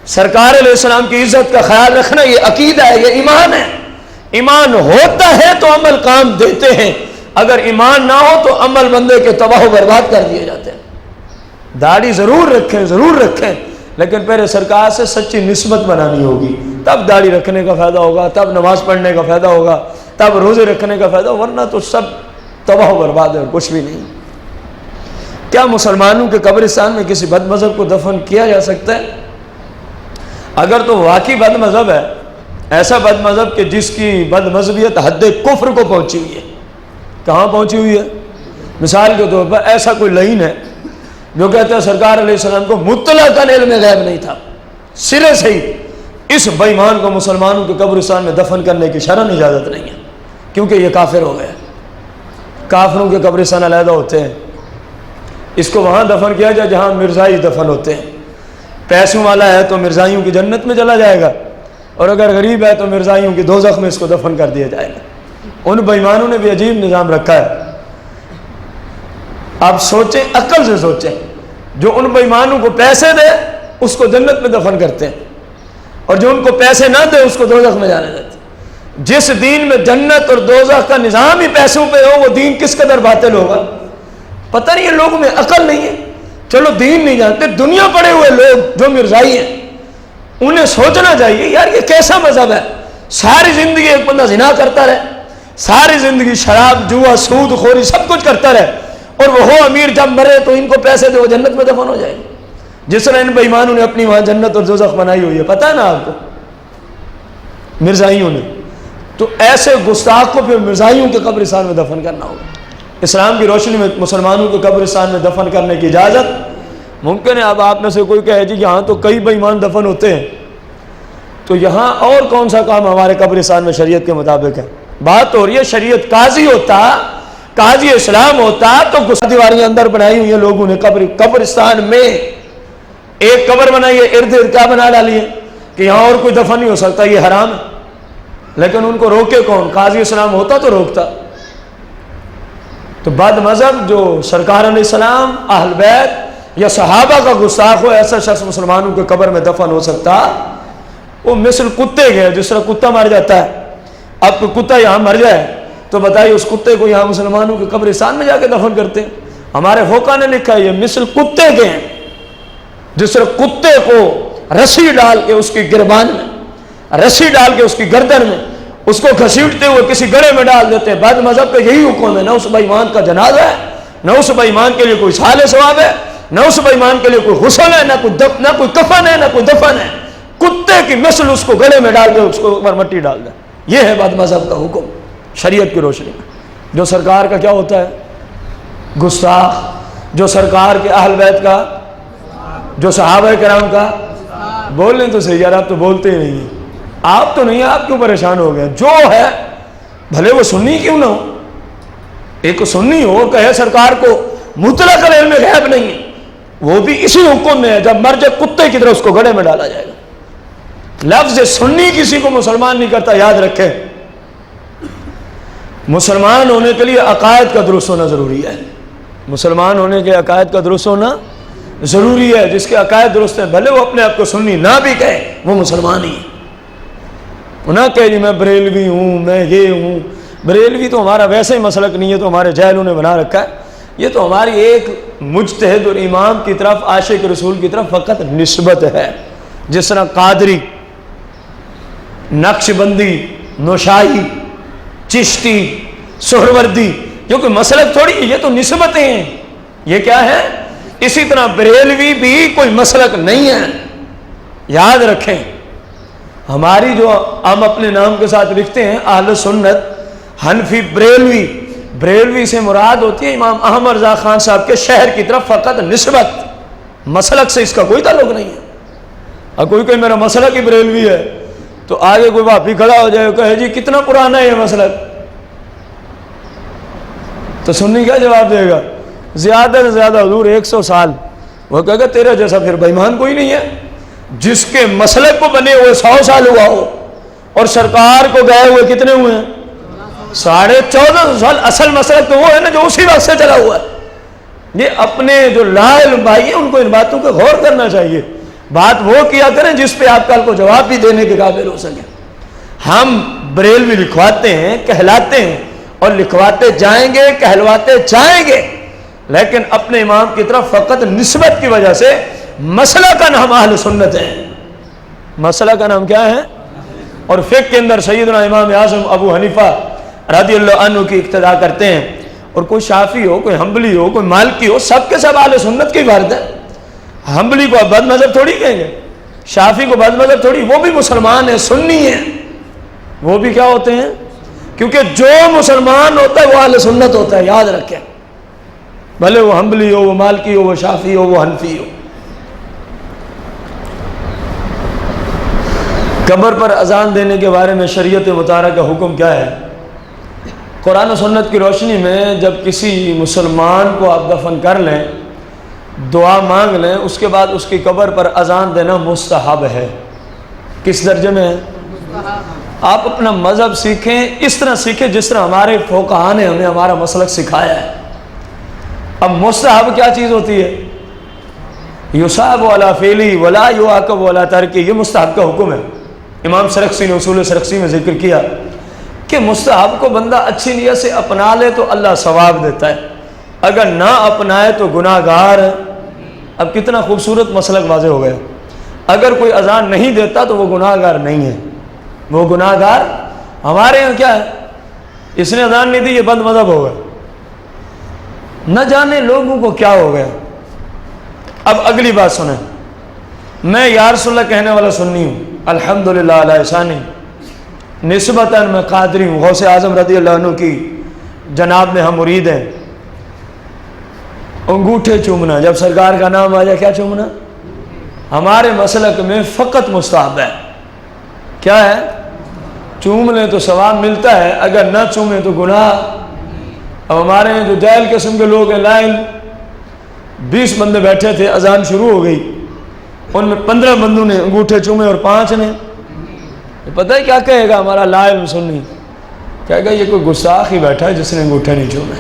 Speaker 1: سرکار علیہ السلام کی عزت کا خیال رکھنا یہ عقیدہ ہے، یہ ایمان ہے۔ ایمان ہوتا ہے تو عمل کام دیتے ہیں، اگر ایمان نہ ہو تو عمل بندے کے تباہ و برباد کر دیے جاتے ہیں۔ داڑھی ضرور رکھیں، ضرور رکھیں، لیکن پہلے سرکار سے سچی نسبت بنانی ہوگی، تب داڑھی رکھنے کا فائدہ ہوگا، تب نماز پڑھنے کا فائدہ ہوگا، تب روزے رکھنے کا فائدہ، ورنہ تو سب تباہ و برباد ہے اور کچھ بھی نہیں۔ کیا مسلمانوں کے قبرستان میں کسی بد مذہب کو دفن کیا جا سکتا ہے؟ اگر تو واقعی بد مذہب ہے، ایسا بد مذہب کہ جس کی بد مذہبیت حد کفر کو پہنچی ہوئی ہے، کہاں پہنچی ہوئی ہے؟ مثال کے طور پر ایسا کوئی لعین ہے جو کہتا ہے سرکار علیہ السلام کو مطلقاً علم غیب نہیں تھا، سرے سے ہی، اس بے ایمان کو مسلمانوں کے قبرستان میں دفن کرنے کی شرعاً اجازت نہیں ہے، کیونکہ یہ کافر ہو گیا۔ کافروں کے قبرستان علیحدہ ہوتے ہیں، اس کو وہاں دفن کیا جائے جہاں مرزائی دفن ہوتے ہیں۔ پیسوں والا ہے تو مرزائیوں کی جنت میں چلا جائے گا، اور اگر غریب ہے تو مرزائیوں کی دوزخ میں اس کو دفن کر دیا جائے گا۔ ان بے ایمانوں نے بھی عجیب نظام رکھا ہے۔ آپ سوچیں، عقل سے سوچیں، جو ان بے ایمانوں کو پیسے دے اس کو جنت میں دفن کرتے ہیں، اور جو ان کو پیسے نہ دے اس کو دوزخ میں جانے دیتے ہیں۔ جس دین میں جنت اور دوزخ کا نظام ہی پیسوں پہ ہو وہ دین کس قدر باطل ہوگا؟ پتہ نہیں ہے لوگوں میں عقل نہیں ہے، چلو دین نہیں جانتے، دنیا پڑے ہوئے لوگ جو مرزائی ہیں انہیں سوچنا چاہیے یار یہ کیسا مذہب ہے؟ ساری زندگی ایک بندہ زنا کرتا رہے، ساری زندگی شراب جوا سود خوری سب کچھ کرتا رہے، اور وہ ہو امیر، جب مرے تو ان کو پیسے دے وہ جنت میں دفن ہو جائے گی، جس طرح ان بے ایمانوں نے اپنی وہاں جنت اور دوزخ بنائی ہوئی ہے، پتہ ہے نا آپ کو، مرزائیوں نے۔ تو ایسے گستاخ کو پھر مرزائیوں کے قبرستان میں دفن کرنا ہوگا۔ اسلام کی روشنی میں مسلمانوں کے قبرستان میں دفن کرنے کی اجازت ممکن ہے۔ اب آپ میں سے کوئی کہے جی یہاں تو کئی بے ایمان دفن ہوتے ہیں، تو یہاں اور کون سا کام ہمارے قبرستان میں شریعت کے مطابق ہے؟ بات ہو رہی ہے شریعت قاضی ہوتا قاضی اسلام ہوتا تو دیواریاں اندر بنائی ہوئی ہیں لوگوں نے قبرستان میں ایک قبر بنائی ہے، ارد گرد کیا بنا ڈالی ہے کہ یہاں اور کوئی دفن نہیں ہو سکتا، یہ حرام ہے. لیکن ان کو روکے کون؟ قاضی اسلام ہوتا تو روکتا. تو بد مذہب جو سرکار علیہ السلام، اہل بیت یا صحابہ کا گستاخ ہو، ایسا شخص مسلمانوں کے قبر میں دفن ہو سکتا؟ وہ مثل کتے گئے، جس طرح کتا مر جاتا ہے. اب کوئی کتا یہاں مر جائے تو بتائیے اس کتے کو یہاں مسلمانوں کے قبرستان میں جا کے دفن کرتے ہیں؟ ہمارے فقہا نے لکھا ہے یہ مثل کتے گئے ہیں. جس طرح کتے کو رسی ڈال کے اس کی گربان میں، رسی ڈال کے اس کی گردن میں اس کو گھسیٹتے ہوئے کسی گڑھے میں ڈال دیتے ہیں. بعد مذہب کا یہی حکم ہے. نہ اس بے ایمان کا جنازہ ہے، نہ اس بے ایمان کے لیے کوئی صالح ثواب ہے، نہ اس بے ایمان کے لیے کوئی غسل ہے، نہ کوئی کفن ہے، نہ کوئی دفن ہے. کتے کی مثل اس کو گڑھے میں ڈال دے، اس کو اوپر مٹی ڈال دے. یہ ہے بد مذہب کا حکم شریعت کی روشنی میں. جو سرکار کا کیا ہوتا ہے؟ گستاخ. جو سرکار کے اہل بیت کا، جو صحابہ کرام کا. بول لیں تو صحیح یار، آپ تو بولتے ہی نہیں ہیں. آپ تو نہیں ہیں، آپ کیوں پریشان ہو گئے؟ جو ہے بھلے وہ سنی کیوں نہ ہو، ایک سنی ہو کہے سرکار کو مطلق علم غیب نہیں ہے، وہ بھی اسی حکم میں ہے. جب مر جائے کتے کی طرح اس کو گڑھے میں ڈالا جائے گا. لفظ سنی کسی کو مسلمان نہیں کرتا. یاد رکھیں، مسلمان ہونے کے لیے عقائد کا درست ہونا ضروری ہے. مسلمان ہونے کے عقائد کا درست ہونا ضروری ہے. جس کے عقائد درست ہیں بھلے وہ اپنے آپ کو سنی نہ بھی کہے، وہ مسلمان ہی ہے. نہ کہ جی میں بریلوی ہوں، میں یہ ہوں. بریلوی تو ہمارا ویسے ہی مسلک نہیں ہے، تو ہمارے جاہلوں نے بنا رکھا ہے. یہ تو ہماری ایک مجتہد اور امام کی طرف، عاشق رسول کی طرف فقط نسبت ہے. جس طرح قادری، نقش بندی، نوشاہی، چشتی، سہروردی، یہ کوئی مسلک تھوڑی ہے، یہ تو نسبتیں ہیں. یہ کیا ہے؟ اسی طرح بریلوی بھی کوئی مسلک نہیں ہے. یاد رکھیں، ہماری جو ہم اپنے نام کے ساتھ لکھتے ہیں اہل سنت حنفی بریلوی، بریلوی سے مراد ہوتی ہے امام احمد رضا خان صاحب کے شہر کی طرف فقط نسبت. مسلک سے اس کا کوئی تعلق نہیں ہے. اور کوئی کہ میرا مسلک ہی بریلوی ہے تو آگے کوئی واپی کھڑا ہو جائے کہے جی کتنا پرانا ہے یہ مسلک، تو سنی کیا جواب دے گا؟ زیادہ سے زیادہ حضور 100 سال. وہ کہے گا تیرا جیسا پھر بے ایمان کوئی نہیں ہے. جس کے مسلک کو بنے ہوئے 100 سال ہوا ہو اور سرکار کو گئے ہوئے کتنے ہوئے ہیں؟ 1450 سال. اصل مسلک تو وہ ہے نا جو اسی وقت سے چلا ہوا ہے. یہ اپنے جو لا علم بھائی ہیں ان کو ان باتوں کو غور کرنا چاہیے. بات وہ کیا کریں جس پہ آپ کل کو جواب بھی دینے کے قابل ہو سکے. ہم بریلوی لکھواتے ہیں، کہلاتے ہیں، اور لکھواتے جائیں گے، کہلواتے جائیں گے، لیکن اپنے امام کی طرف فقط نسبت کی وجہ سے. مسئلہ کا نام اہل سنت ہے. مسئلہ کا نام کیا ہے؟ اور فقہ کے اندر سیدنا امام اعظم ابو حنیفہ رضی اللہ عنہ کی اقتداء کرتے ہیں. اور کوئی شافعی ہو، کوئی حنبلی ہو، کوئی مالکی ہو، سب کے سب اہل سنت کی عبارت ہے. حنبلی کو بد مذہب تھوڑی کہیں گے، شافعی کو بد مذہب تھوڑی. وہ بھی مسلمان ہیں، سنی ہیں. وہ بھی کیا ہوتے ہیں؟ کیونکہ جو مسلمان ہوتا ہے وہ اہل سنت ہوتا ہے. یاد رکھیں، بھلے وہ حنبلی ہو، وہ مالکی ہو، وہ شافعی ہو، وہ حنفی ہو. قبر پر اذان دینے کے بارے میں شریعت مطالعہ کا حکم کیا ہے؟ قرآن و سنت کی روشنی میں جب کسی مسلمان کو آپ دفن کر لیں، دعا مانگ لیں، اس کے بعد اس کی قبر پر اذان دینا مستحب ہے. کس درجے میں ہے؟ آپ اپنا مذہب سیکھیں، اس طرح سیکھیں جس طرح ہمارے فقہا نے ہمیں ہمارا مسلک سکھایا ہے. اب مستحب کیا چیز ہوتی ہے؟ یصاب علی فعلی ولا یعاقب علی ترکی. یہ مستحب کا حکم ہے. امام سرخسی نے اصول سرخسی میں ذکر کیا کہ مستحب کو بندہ اچھی نیت سے اپنا لے تو اللہ ثواب دیتا ہے، اگر نہ اپنائے تو گناہ گار ہے. اب کتنا خوبصورت مسلک واضح ہو گیا. اگر کوئی اذان نہیں دیتا تو وہ گناہ گار نہیں ہے. وہ گناہ گار ہمارے یہاں کیا ہے؟ اس نے اذان نہیں دی، یہ بد مذہب ہو گیا. نہ جانے لوگوں کو کیا ہو گیا. اب اگلی بات سنیں. میں یا رسول اللہ کہنے والا سنی ہوں، الحمدللہ علی احسانی. نسبتاً میں قادری ہوں، غوث اعظم رضی اللہ عنہ کی جناب میں ہم مرید ہیں. انگوٹھے چومنا، جب سرکار کا نام آ جائے کیا چومنا؟ ہمارے مسلک میں فقط مستحب ہے. کیا ہے؟ چوم لیں تو ثواب ملتا ہے، اگر نہ چومیں تو گناہ. اب ہمارے ہیں جو جاہل قسم کے لوگ ہیں، لائن 20 بندے بیٹھے تھے، اذان شروع ہو گئی، ان میں 15 بندوں نے انگوٹھے چومے اور 5 نے، پتہ ہے کیا کہے گا ہمارا لا علم سنی؟ کہے گا یہ کوئی گستاخ ہی بیٹھا ہے جس نے انگوٹھے نہیں چومے۔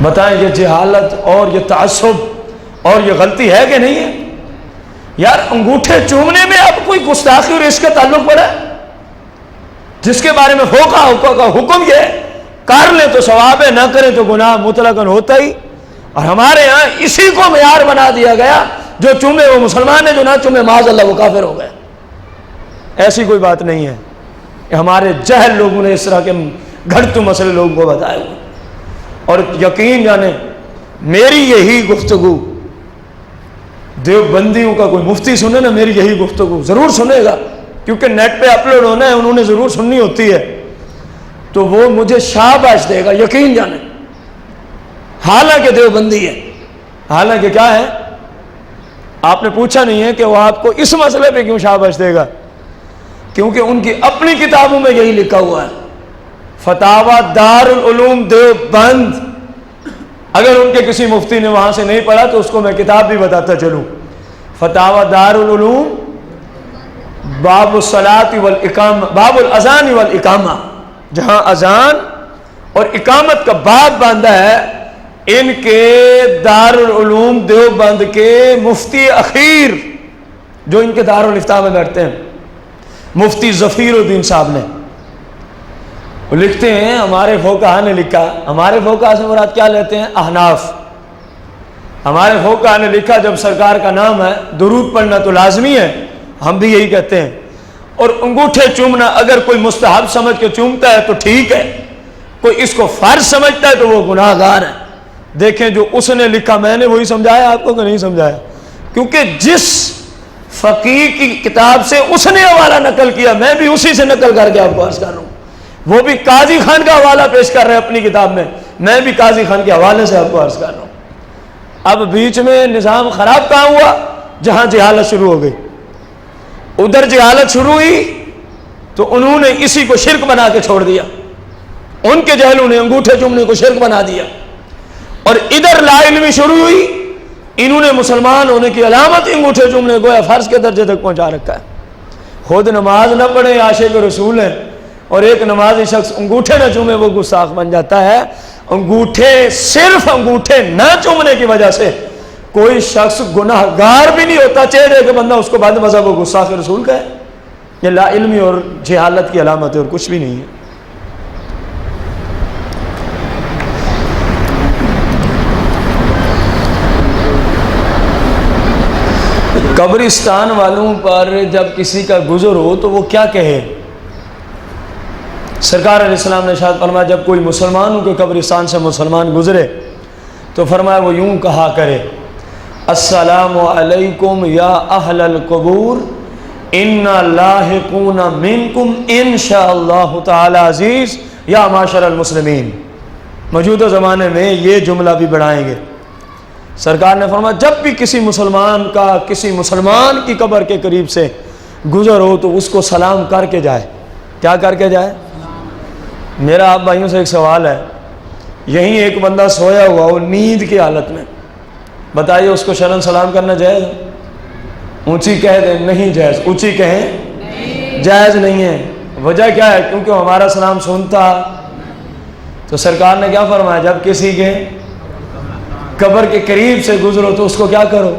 Speaker 1: بتائیں یہ جہالت اور یہ تعصب اور یہ غلطی ہے کہ نہیں ہے؟ یار انگوٹھے چومنے میں اب کوئی گستاخی اور اس کا تعلق پڑا ہے؟ جس کے بارے میں فوقا کا حکم یہ ہے کر لیں تو ثواب ہے، نہ کریں تو گناہ مطلقاً ہوتا ہی۔ اور ہمارے ہاں اسی کو معیار بنا دیا گیا، جو چومے وہ مسلمان ہے، جو نہ چومے معاذ اللہ وہ کافر ہو گئے۔ ایسی کوئی بات نہیں ہے، ہمارے جہل لوگوں نے اس طرح کے گھڑتو مسئلے لوگوں کو بتائے ہوئے۔ اور یقین جانے میری یہی گفتگو دیوبندیوں کا کوئی مفتی سنے نا، میری یہی گفتگو ضرور سنے گا، کیونکہ نیٹ پہ اپلوڈ ہونا ہے، انہوں نے ضرور سننی ہوتی ہے، تو وہ مجھے شاباش دے گا، یقین جانے، حالانکہ دیوبندی ہے، حالانکہ کیا ہے؟ آپ نے پوچھا نہیں ہے کہ وہ آپ کو اس مسئلے پہ کیوں شاباش دے گا، کیونکہ ان کی اپنی کتابوں میں یہی لکھا ہوا ہے، فتاوی دارالعلوم دیوبند۔ اگر ان کے کسی مفتی نے وہاں سے نہیں پڑھا تو اس کو میں کتاب بھی بتاتا چلوں، فتاوی دارالعلوم باب الصلاۃ والاقامہ، باب الاذان والاقامہ، جہاں اذان اور اقامت کا باب باندھا ہے، ان کے دارالعلوم دیوبند کے مفتی اخیر جو ان کے دارالافتاء میں بیٹھتے ہیں، مفتی ظفیر الدین صاحب نے، وہ لکھتے ہیں ہمارے فقہا نے لکھا، ہمارے فقہا سے مراد کیا لیتے ہیں؟ احناف۔ ہمارے فقہا نے لکھا جب سرکار کا نام ہے درود پڑھنا تو لازمی ہے، ہم بھی یہی کہتے ہیں، اور انگوٹھے چومنا اگر کوئی مستحب سمجھ کے چومتا ہے تو ٹھیک ہے، کوئی اس کو فرض سمجھتا ہے تو وہ گناہ گار ہے۔ دیکھیں جو اس نے لکھا میں نے وہی سمجھایا آپ کو کہ نہیں سمجھایا؟ کیونکہ جس فقیر کی کتاب سے اس نے حوالہ نقل کیا میں بھی اسی سے نقل کر کے آپ کو عرض کر رہا ہوں، وہ بھی قاضی خان کا حوالہ پیش کر رہے ہیں اپنی کتاب میں، میں بھی قاضی خان کے حوالے سے آپ کو عرض کر رہا ہوں۔ اب بیچ میں نظام خراب کہاں ہوا؟ جہاں جہالت شروع ہو گئی، ادھر جہالت شروع ہوئی تو انہوں نے اسی کو شرک بنا کے چھوڑ دیا، ان کے جہلوں نے انگوٹھے چومنے کو شرک بنا دیا، اور ادھر لا علمی شروع ہوئی، انہوں نے مسلمان ہونے کی علامت انگوٹھے چومنے کو فرض کے درجے تک پہنچا رکھا ہے۔ خود نماز نہ پڑھے عاشق رسول ہیں، اور ایک نمازی شخص انگوٹھے نہ چومے وہ گستاخ بن جاتا ہے۔ انگوٹھے، صرف انگوٹھے نہ چومنے کی وجہ سے کوئی شخص گناہ گار بھی نہیں ہوتا، چہرے کہ بندہ اس کو بعد مذہب و گستاخ رسول کا ہے۔ یہ لا علمی اور جہالت کی علامت ہے اور کچھ بھی نہیں ہے۔ قبرستان والوں پر جب کسی کا گزر ہو تو وہ کیا کہے؟ سرکار علیہ السلام نے ارشاد فرمایا جب کوئی مسلمانوں کے قبرستان سے مسلمان گزرے تو فرمایا وہ یوں کہا کرے، السلام علیکم یا اہل القبور انا لاحقون منکم انشاء اللہ تعالی عزیز یا معاشر المسلمین۔ موجودہ زمانے میں یہ جملہ بھی بڑھائیں گے۔ سرکار نے فرمایا جب بھی کسی مسلمان کا کسی مسلمان کی قبر کے قریب سے گزر ہو تو اس کو سلام کر کے جائے۔ کیا کر کے جائے؟ میرا آپ بھائیوں سے ایک سوال ہے، یہیں ایک بندہ سویا ہوا ہو نیند کی حالت میں، بتائیے اس کو شرن سلام کرنا جائز؟ اونچی کہہ دیں نہیں جائز، اونچی کہیں جائز نہیں ہے۔ وجہ کیا ہے؟ کیونکہ ہمارا سلام سنتا۔ تو سرکار نے کیا فرمایا؟ جب کسی کے قبر کے قریب سے گزرو تو اس کو کیا کرو؟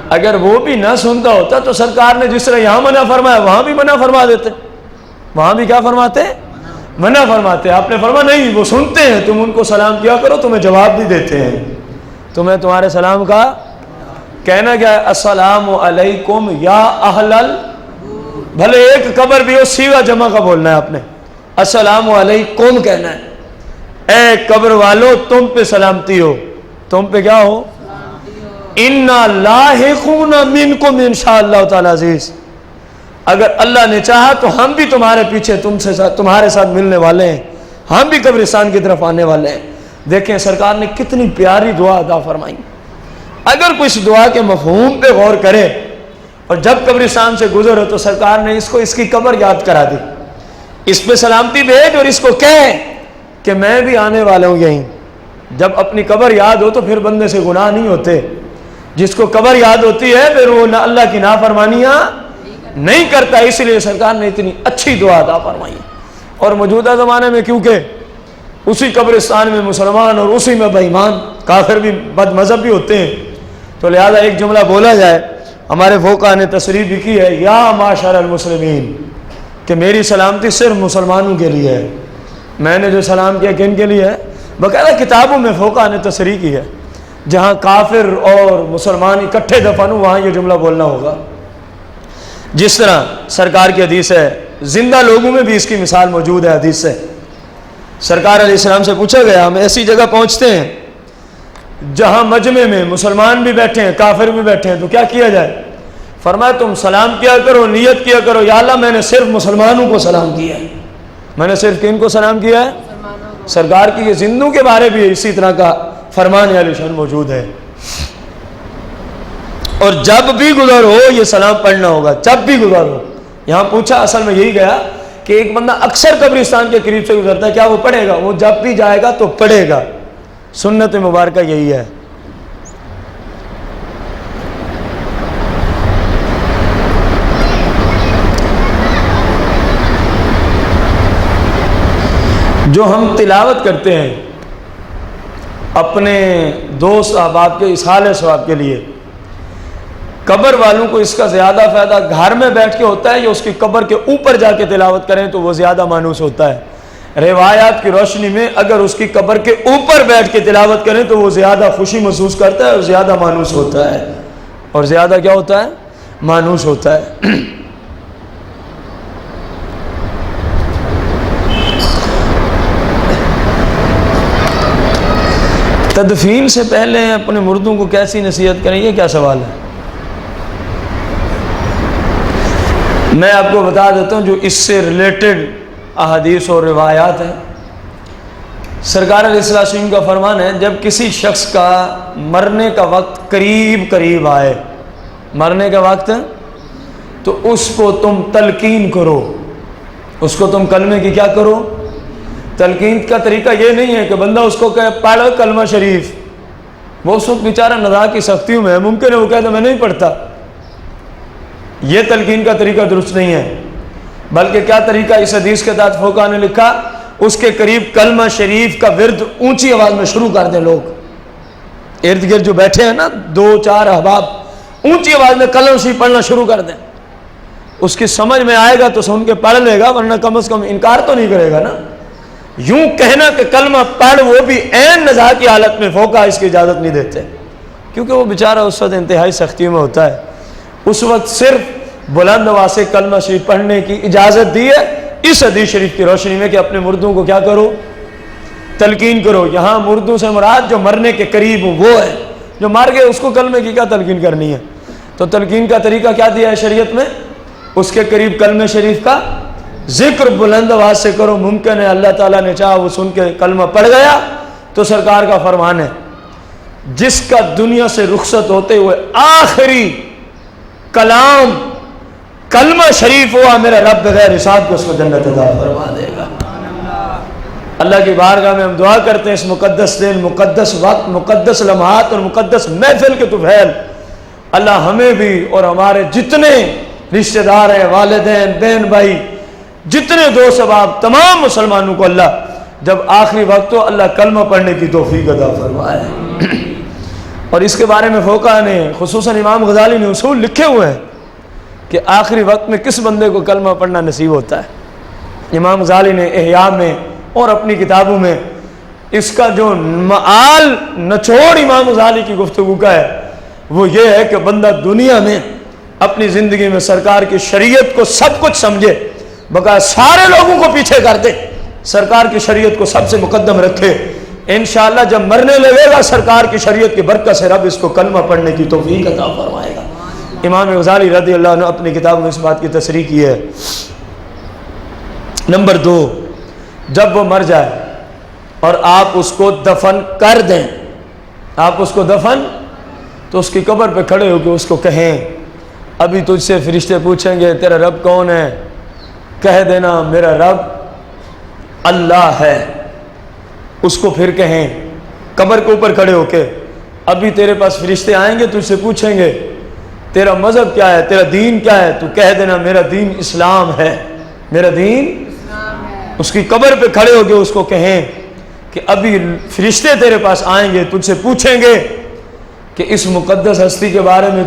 Speaker 1: اگر وہ بھی نہ سنتا ہوتا تو سرکار نے جس طرح یہاں منع فرمایا وہاں بھی منع فرما دیتے، وہاں بھی کیا فرماتے؟ منع فرماتے۔ آپ نے فرمایا نہیں وہ سنتے ہیں، تم ان کو سلام کیا کرو، تمہیں جواب بھی دیتے ہیں، تمہیں تمہارے سلام کا کہنا کیا ہے؟ السلام علیکم یا اہل بھلے ایک قبر بھی ہو سیوا جمع کا بولنا ہے، آپ نے السلام علیکم کہنا ہے، اے قبر والو تم پہ سلامتی ہو، تم پہ کیا ہو؟ انا لاحقون منکم انشاءاللہ تعالی عزیز، اگر اللہ نے چاہا تو ہم بھی تمہارے پیچھے تمہارے ساتھ ملنے والے ہیں، ہم بھی قبرستان کی طرف آنے والے ہیں۔ دیکھیں سرکار نے کتنی پیاری دعا ادا فرمائی۔ اگر کوئی اس دعا کے مفہوم پہ غور کرے اور جب قبرستان سے گزرے تو سرکار نے اس کو اس کی قبر یاد کرا دی، اس پہ سلامتی بھیج اور اس کو کہے کہ میں بھی آنے والا ہوں یہیں. جب اپنی قبر یاد ہو تو پھر بندے سے گناہ نہیں ہوتے. جس کو قبر یاد ہوتی ہے پھر وہ اللہ کی نافرمانیاں نہیں کرتا. اس لیے سرکار نے اتنی اچھی دعا عطا فرمائی. اور موجودہ زمانے میں کیونکہ اسی قبرستان میں مسلمان اور اسی میں بے ایمان کافر بھی بد مذہب بھی ہوتے ہیں، تو لہذا ایک جملہ بولا جائے. ہمارے فقہا نے تصریح بھی کی ہے، یا معاشر المسلمین، کہ میری سلامتی صرف مسلمانوں کے لیے ہے. میں نے جو سلام کیا کن کے لیے ہے؟ باقاعدہ کتابوں میں فقہا نے تصریح کی ہے. جہاں کافر اور مسلمان اکٹھے دفن ہوں وہاں یہ جملہ بولنا ہوگا. جس طرح سرکار کی حدیث ہے، زندہ لوگوں میں بھی اس کی مثال موجود ہے. حدیث سے سرکار علیہ السلام سے پوچھا گیا، ہم ایسی جگہ پہنچتے ہیں جہاں مجمع میں مسلمان بھی بیٹھے ہیں کافر بھی بیٹھے ہیں، تو کیا کیا جائے؟ فرمایا تم سلام کیا کرو، نیت کیا کرو، یا اللہ میں نے صرف مسلمانوں کو سلام کیا ہے. میں نے صرف کن کو سلام کیا ہے؟ سرکار کی یہ زندوں کے بارے بھی اسی طرح کا فرمان علی شان موجود ہے. اور جب بھی گزر ہو یہ سلام پڑھنا ہوگا، جب بھی گزر ہو. یہاں پوچھا، اصل میں یہی گیا کہ ایک بندہ اکثر قبرستان کے قریب سے گزرتا ہے، کیا وہ پڑھے گا؟ وہ جب بھی جائے گا تو پڑھے گا. سنت مبارکہ یہی ہے. جو ہم تلاوت کرتے ہیں اپنے دوست احباب کے اصحال ثواب کے لیے، قبر والوں کو اس کا زیادہ فائدہ گھر میں بیٹھ کے ہوتا ہے یا اس کی قبر کے اوپر جا کے تلاوت کریں تو وہ زیادہ مانوس ہوتا ہے؟ روایات کی روشنی میں اگر اس کی قبر کے اوپر بیٹھ کے تلاوت کریں تو وہ زیادہ خوشی محسوس کرتا ہے اور زیادہ مانوس ہوتا ہے. اور زیادہ کیا ہوتا ہے؟ مانوس ہوتا ہے. تدفین سے پہلے اپنے مردوں کو کیسی نصیحت کریں، یہ کیا سوال ہے؟ میں آپ کو بتا دیتا ہوں جو اس سے ریلیٹڈ احادیث اور روایات ہیں. سرکار علیہ السلام کا فرمان ہے، جب کسی شخص کا مرنے کا وقت قریب آئے، مرنے کا وقت، تو اس کو تم تلقین کرو. اس کو تم کلمے کی کیا کرو؟ تلقین کا طریقہ یہ نہیں ہے کہ بندہ اس کو کہے پڑھ کلمہ شریف. وہ اس وقت بیچارہ نزاع کی سختیوں میں ہے، ممکن ہے وہ کہتا میں نہیں پڑھتا. یہ تلقین کا طریقہ درست نہیں ہے. بلکہ کیا طریقہ اس حدیث کے تحت فقہا نے لکھا، اس کے قریب کلمہ شریف کا ورد اونچی آواز میں شروع کر دیں. لوگ ارد گرد جو بیٹھے ہیں نا، 2-4 احباب، اونچی آواز میں کلمہ شریف پڑھنا شروع کر دیں. اس کی سمجھ میں آئے گا تو سن کے پڑھ لے گا، ورنہ کم از کم انکار تو نہیں کرے گا نا. یوں کہنا کہ کلمہ پڑھ، وہ بھی عین نزاع کی حالت میں، فقہا اس کی اجازت نہیں دیتے، کیونکہ وہ بیچارہ اس وقت انتہائی سختیوں میں ہوتا ہے. اس وقت صرف بلند آواز سے کلمہ شریف پڑھنے کی اجازت دی ہے اس حدیث شریف کی روشنی میں کہ اپنے مردوں کو کیا کرو؟ تلقین کرو. یہاں مردوں سے مراد جو مرنے کے قریب ہوں وہ ہے. جو مر گئے اس کو کلمے کی کیا تلقین کرنی ہے؟ تو تلقین کا طریقہ کیا دیا ہے شریعت میں؟ اس کے قریب کلمہ شریف کا ذکر بلند آواز سے کرو. ممکن ہے اللہ تعالیٰ نے چاہا وہ سن کے کلمہ پڑھ گیا تو سرکار کا فرمان ہے جس کا دنیا سے رخصت ہوتے ہوئے آخری کلام کلمہ شریف ہوا، میرا رب بغیر حساب کو اس کو جنت عطا فرما دے گا. اللہ کی بارگاہ میں ہم دعا کرتے ہیں اس مقدس دن، مقدس وقت، مقدس لمحات اور مقدس محفل کے طفیل اللہ ہمیں بھی اور ہمارے جتنے رشتہ دار ہیں، والدین، بہن بھائی، جتنے دوست احباب، تمام مسلمانوں کو اللہ جب آخری وقت ہو اللہ کلمہ پڑھنے کی توفیق عطا فرمائے. اور اس کے بارے میں فقہا نے، خصوصاً امام غزالی نے اصول لکھے ہوئے ہیں کہ آخری وقت میں کس بندے کو کلمہ پڑھنا نصیب ہوتا ہے. امام غزالی نے احیاء میں اور اپنی کتابوں میں اس کا جو معال نچوڑ امام غزالی کی گفتگو کا ہے وہ یہ ہے کہ بندہ دنیا میں اپنی زندگی میں سرکار کی شریعت کو سب کچھ سمجھے، بقا سارے لوگوں کو پیچھے کر دے، سرکار کی شریعت کو سب سے مقدم رکھے. انشاءاللہ جب مرنے لگے گا سرکار کی شریعت کی برکت سے رب اس کو کلمہ پڑھنے کی توفیق عطا فرمائے گا. امام غزالی رضی اللہ عنہ اپنی کتاب میں اس بات کی تصریح کی ہے. نمبر 2، جب وہ مر جائے اور آپ اس کو دفن کر دیں، آپ اس کو دفن، تو اس کی قبر پہ کھڑے ہو کے اس کو کہیں ابھی تجھ سے فرشتے پوچھیں گے تیرا رب کون ہے، کہہ دینا میرا رب اللہ ہے. اس کو پھر کہیں قبر کے اوپر کھڑے ہو کے، ابھی تیرے پاس فرشتے آئیں گے، تجھ سے پوچھیں گے تیرا مذہب کیا ہے، تیرا دین کیا ہے، تو کہہ دینا میرا دین اسلام ہے، میرا دین اس کی قبر پہ کھڑے ہو کے اس کو کہیں کہ ابھی فرشتے تیرے پاس آئیں گے، تجھ سے پوچھیں گے کہ اس مقدس ہستی کے بارے میں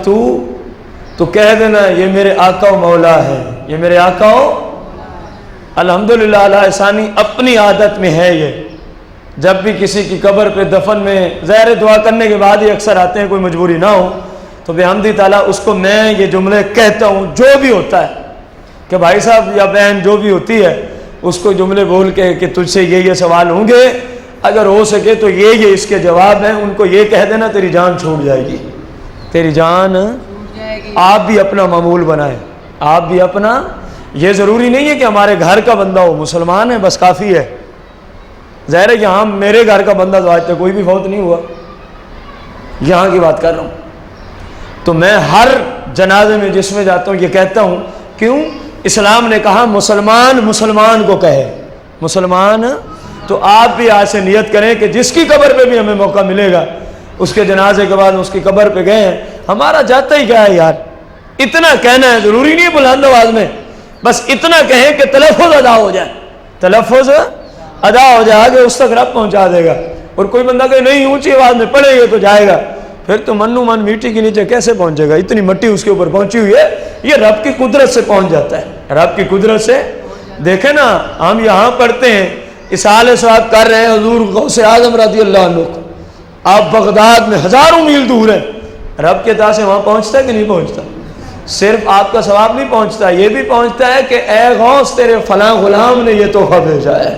Speaker 1: تو کہہ دینا یہ میرے آقا و مولا ہے، یہ میرے آقا و الحمدللہ علی احسانی اپنی عادت میں ہے یہ، جب بھی کسی کی قبر پہ دفن میں ظاہر دعا کرنے کے بعد ہی اکثر آتے ہیں، کوئی مجبوری نہ ہو تو بحمدی تعالیٰ اس کو میں یہ جملے کہتا ہوں، جو بھی ہوتا ہے کہ بھائی صاحب یا بہن جو بھی ہوتی ہے اس کو جملے بول کے کہ تجھ سے یہ سوال ہوں گے، اگر ہو سکے تو یہ اس کے جواب ہیں، ان کو یہ کہہ دینا تیری جان چھوٹ جائے گی، تیری جان آپ بھی اپنا معمول بنائیں، آپ بھی اپنا، یہ ضروری نہیں ہے کہ ہمارے گھر کا بندہ ہو، مسلمان ہے بس کافی ہے، ظاہر ہے یہاں میرے گھر کا بندہ تو آج تک کوئی بھی فوت نہیں ہوا، یہاں کی بات کر رہا ہوں، تو میں ہر جنازے میں جس میں جاتا ہوں یہ کہتا ہوں، کیوں؟ اسلام نے کہا مسلمان کو کہے، مسلمان، تو آپ بھی آج سے نیت کریں کہ جس کی قبر پہ بھی ہمیں موقع ملے گا، اس کے جنازے کے بعد اس کی قبر پہ گئے ہیں، ہمارا جاتا ہی کیا ہے یار، اتنا کہنا ہے، ضروری نہیں ہے بلند آواز میں، بس اتنا کہیں کہ تلفظ ادا ہو جائے، تلفظ ادا ہو جائے، آگے اس تک رب پہنچا دے گا، اور کوئی بندہ کہ نہیں اونچی آواز میں پڑھے گا تو جائے گا، پھر تو منو من میٹھی کے نیچے کیسے پہنچے گا، اتنی مٹی اس کے اوپر پہنچی ہوئی ہے، یہ رب کی قدرت سے پہنچ جاتا ہے، رب کی قدرت سے۔ دیکھیں نا ہم یہاں پڑھتے ہیں، اصالہ ثواب کر رہے ہیں حضور غوث اعظم رضی اللہ عنہ کو، آپ بغداد میں ہزاروں میل دور ہیں، رب کے عطا سے وہاں پہنچتا ہے کہ نہیں پہنچتا؟ صرف آپ کا ثواب نہیں پہنچتا، یہ بھی پہنچتا ہے کہ اے غوث تیرے فلاں غلام نے یہ تحفہ بھیجا ہے۔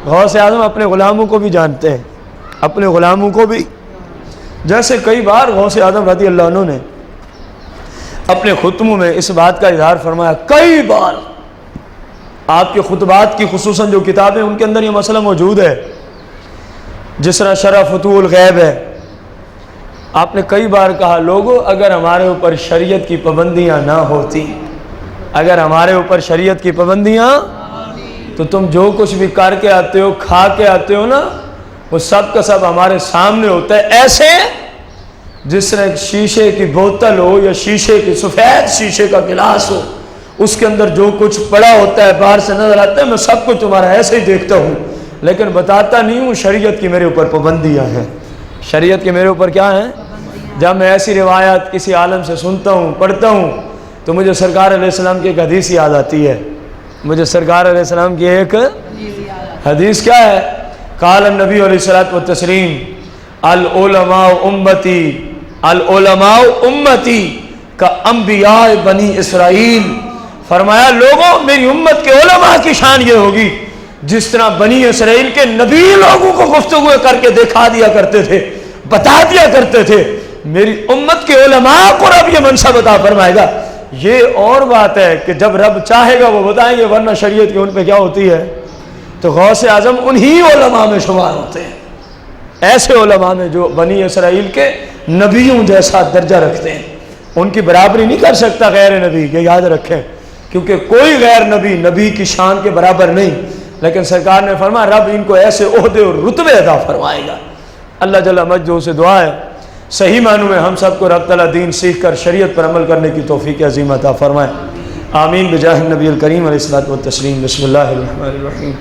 Speaker 1: غوث اعظم اپنے غلاموں کو بھی جانتے ہیں، اپنے غلاموں کو بھی، جیسے کئی بار غوث اعظم رضی اللہ عنہ نے اپنے خطبوں میں اس بات کا اظہار فرمایا، کئی بار آپ کے خطبات کی خصوصاً جو کتابیں ان کے اندر یہ مسئلہ موجود ہے، جس طرح شرح فتوح الغیب ہے، آپ نے کئی بار کہا لوگوں اگر ہمارے اوپر شریعت کی پابندیاں نہ ہوتی، اگر ہمارے اوپر شریعت کی پابندیاں، تو تم جو کچھ بھی کر کے آتے ہو، کھا کے آتے ہو نا، وہ سب کا سب ہمارے سامنے ہوتا ہے، ایسے جس طرح ایک شیشے کی بوتل ہو یا شیشے کی سفید شیشے کا گلاس ہو، اس کے اندر جو کچھ پڑا ہوتا ہے باہر سے نظر آتا ہے، میں سب کچھ تمہارا ایسے ہی دیکھتا ہوں لیکن بتاتا نہیں ہوں، شریعت کی میرے اوپر پابندیاں ہیں، شریعت کے میرے اوپر کیا ہیں؟ جب میں ایسی روایات کسی عالم سے سنتا ہوں، پڑھتا ہوں، تو مجھے سرکار علیہ السلام کی ایک حدیث یاد آتی ہے، مجھے سرکار علیہ السلام کی ایک حدیث کیا ہے؟ قال النبی علیہ الصلوۃ والتسلیم العلماء امتی، العلماء امتی کا انبیاء بنی اسرائیل، فرمایا لوگوں میری امت کے علماء کی شان یہ ہوگی جس طرح بنی اسرائیل کے نبی لوگوں کو گفتگو کر کے دکھا دیا کرتے تھے، بتا دیا کرتے تھے، میری امت کے علماء کو رب یہ منصب عطا فرمائے گا۔ یہ اور بات ہے کہ جب رب چاہے گا وہ بتائیں گے، ورنہ شریعت کی ان پہ کیا ہوتی ہے؟ تو غوث اعظم انہی علماء میں شمار ہوتے ہیں، ایسے علماء میں جو بنی اسرائیل کے نبیوں جیسا درجہ رکھتے ہیں، ان کی برابری نہیں کر سکتا غیر نبی، یہ یاد رکھیں، کیونکہ کوئی غیر نبی نبی کی شان کے برابر نہیں، لیکن سرکار نے فرمایا رب ان کو ایسے عہدے اور رتبے عطا فرمائے گا۔ اللہ جل مجدہ سے دعا ہے صحیح معنوں میں ہم سب کو رب تعالیٰ دین سیکھ کر شریعت پر عمل کرنے کی توفیق عظیم عطا فرمائے، آمین بجاہ النبی الکریم علیہ الصلوۃ والتسلیم۔ بسم اللہ الرحمن الرحیم،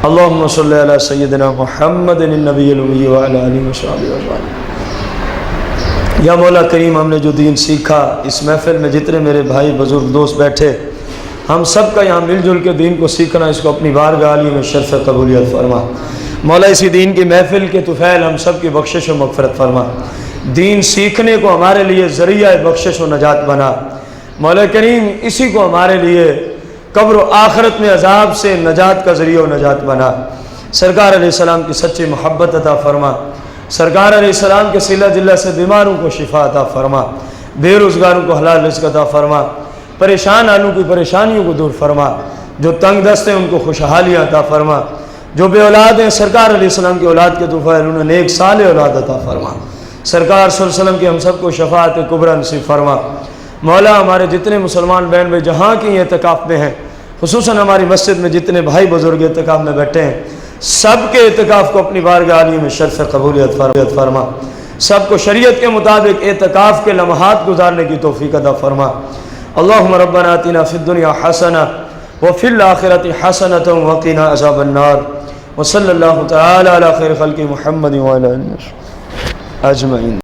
Speaker 1: اللہم صلی علی سیدنا محمد النبی الامی وعلی آلہ وصحبہ وسلم۔ یا مولا کریم، ہم نے جو دین سیکھا، اس محفل میں جتنے میرے بھائی بزرگ دوست بیٹھے، ہم سب کا یہاں مل جل کے دین کو سیکھنا، اس کو اپنی بارگاہ عالی میں شرف قبولیت فرما۔ مولا اسی دین کی محفل کے طفیل ہم سب کی بخشش و مغفرت فرما، دین سیکھنے کو ہمارے لیے ذریعہ بخشش و نجات بنا۔ مولا کریم اسی کو ہمارے لیے قبر و آخرت میں عذاب سے نجات کا ذریعہ و نجات بنا۔ سرکار علیہ السلام کی سچی محبت عطا فرما، سرکار علیہ السلام کے صلہ جلہ سے بیماروں کو شفا عطا فرما، بے روزگاروں کو حلال رزق عطا فرما، پریشان آلوں کی پریشانیوں کو دور فرما، جو تنگ دست ہیں ان کو خوشحالیاں عطا فرما، جو بے اولاد ہیں سرکار علیہ السلام کی اولاد کے طفیل انہوں نے ایک صالح اولاد عطا فرما۔ سرکار صلی اللہ علیہ وسلم کی ہم سب کو شفاعت کبریٰ نصیب فرما۔ مولا ہمارے جتنے مسلمان بہن بھائی جہاں کی اعتکاف میں ہیں، خصوصاً ہماری مسجد میں جتنے بھائی بزرگ اعتکاف میں بیٹھے ہیں، سب کے اعتکاف کو اپنی بارگاہ عالیہ میں شرف قبولیت فرما، سب کو شریعت کے مطابق اعتکاف کے لمحات گزارنے کی توفیق عطا فرما۔ اللہم ربنا آتنا فی الدنیا حسنہ وفی الآخرۃ حسنۃ وقنا عذاب النار، وصلی اللہ تعالی علی خیر خلق محمد وعلی آلہ اجمعین۔